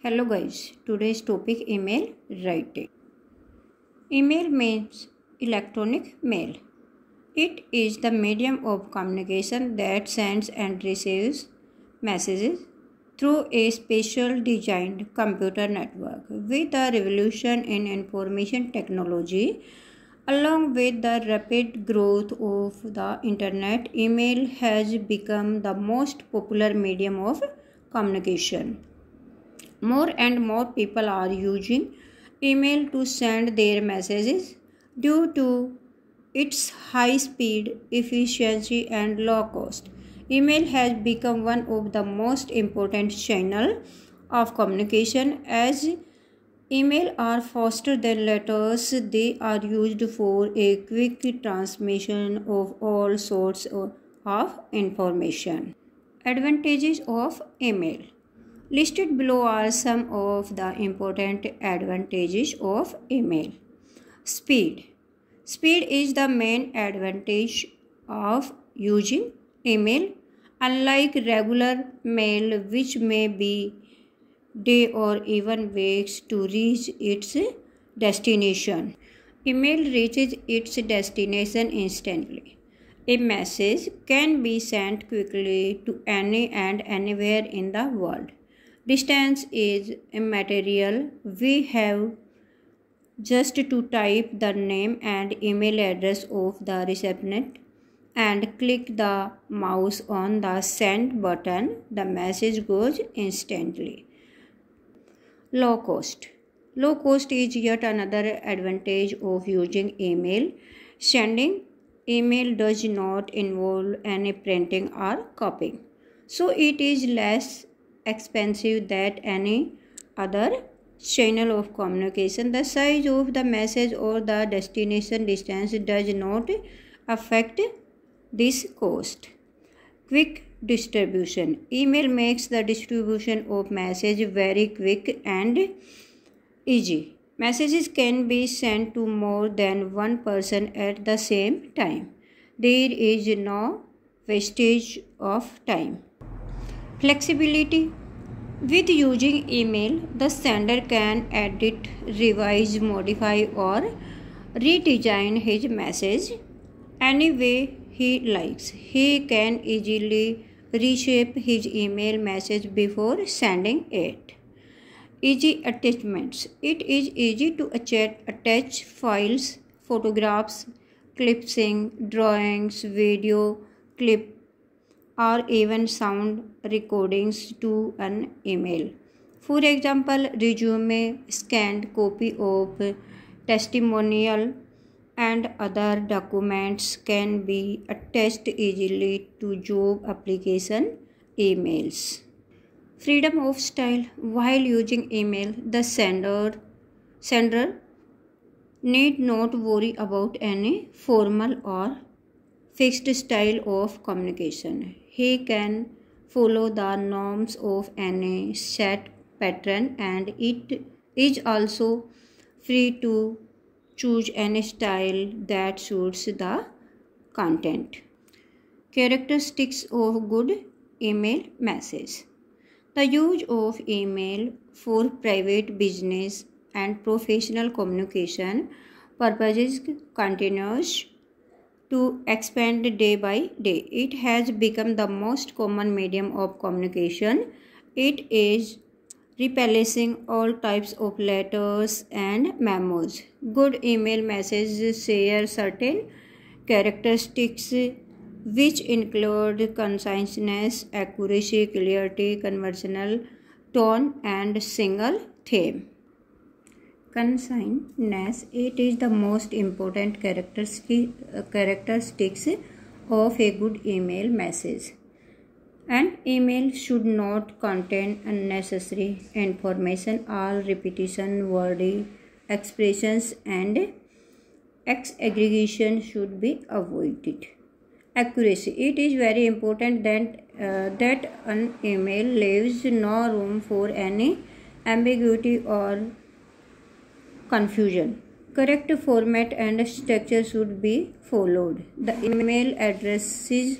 Hello guys, today's topic email writing. Email means electronic mail. It is the medium of communication that sends and receives messages through a special designed computer network. With the revolution in information technology, along with the rapid growth of the internet, email has become the most popular medium of communication. More and more people are using email to send their messages due to its high speed, efficiency, and low cost. Email has become one of the most important channels of communication as email are faster than letters. They are used for a quick transmission of all sorts of information. Advantages of email. Listed below are some of the important advantages of email. Speed. Speed is the main advantage of using email. Unlike regular mail, which may be days or even weeks to reach its destination, email reaches its destination instantly. A message can be sent quickly to any and anywhere in the world. Distance is immaterial. We have just to type the name and email address of the recipient and click the mouse on the send button. The message goes instantly. Low cost. Low cost is yet another advantage of using email. Sending email does not involve any printing or copying, so it is less expensive than any other channel of communication. The size of the message or the destination distance does not affect this cost. Quick distribution. Email makes the distribution of message very quick and easy. Messages can be sent to more than one person at the same time. There is no wastage of time. Flexibility. With using email, the sender can edit, revise, modify, or redesign his message any way he likes. He can easily reshape his email message before sending it. Easy attachments. It is easy to attach files, photographs, clips, drawings, video, clip, or even sound recordings to an email. For example, resume, scanned copy of testimonial, and other documents can be attached easily to job application emails. Freedom of style. While using email, the sender need not worry about any formal or fixed style of communication. He can follow the norms of any set pattern, and it is also free to choose any style that suits the content. Characteristics of good email message. The use of email for private, business, and professional communication purposes continues to expand day by day. It has become the most common medium of communication. It is replacing all types of letters and memos. Good email messages share certain characteristics which include conciseness, accuracy, clarity, conversational tone, and single theme. Conciseness. It is the most important characteristics of a good email message. An email should not contain unnecessary information or repetition, wordy expressions, and exaggeration should be avoided. Accuracy. It is very important that an email leaves no room for any ambiguity or confusion. Correct format and structure should be followed. The email addresses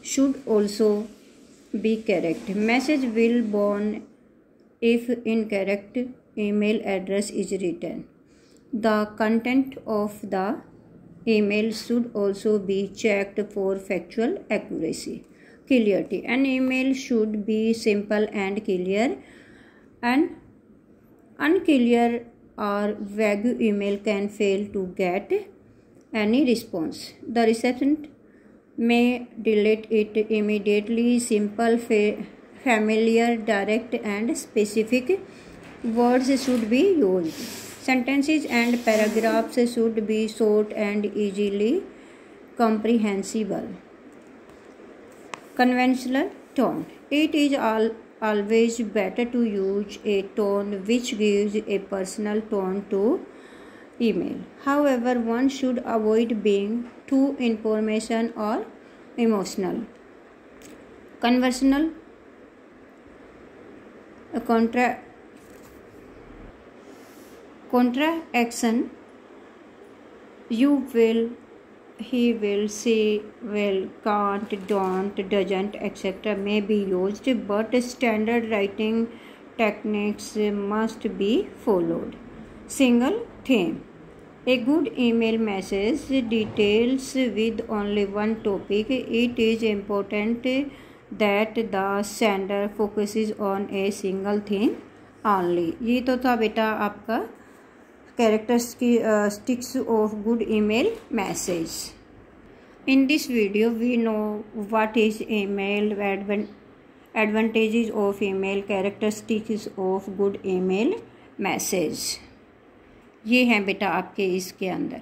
should also be correct. Message will born if incorrect email address is written. The content of the email should also be checked for factual accuracy. Clarity. An email should be simple and clear. An unclear or vague email can fail to get any response. The recipient may delete it immediately. Simple, familiar, direct, and specific words should be used. Sentences and paragraphs should be short and easily comprehensible. Conventional tone. It is always better to use a tone which gives a personal tone to email. However, one should avoid being too informational or emotional. Conversational contraction. You will, he will, she will, can't, don't, doesn't, etc. may be used, but standard writing techniques must be followed. Single theme. A good email message details with only one topic. It is important that the sender focuses on a single theme only. ये तो था बेटा आपका characteristics of good email message. In this video, we know what is email, advantages of email, characteristics of good email message. ये हैं बेटा आपके इसके अंदर.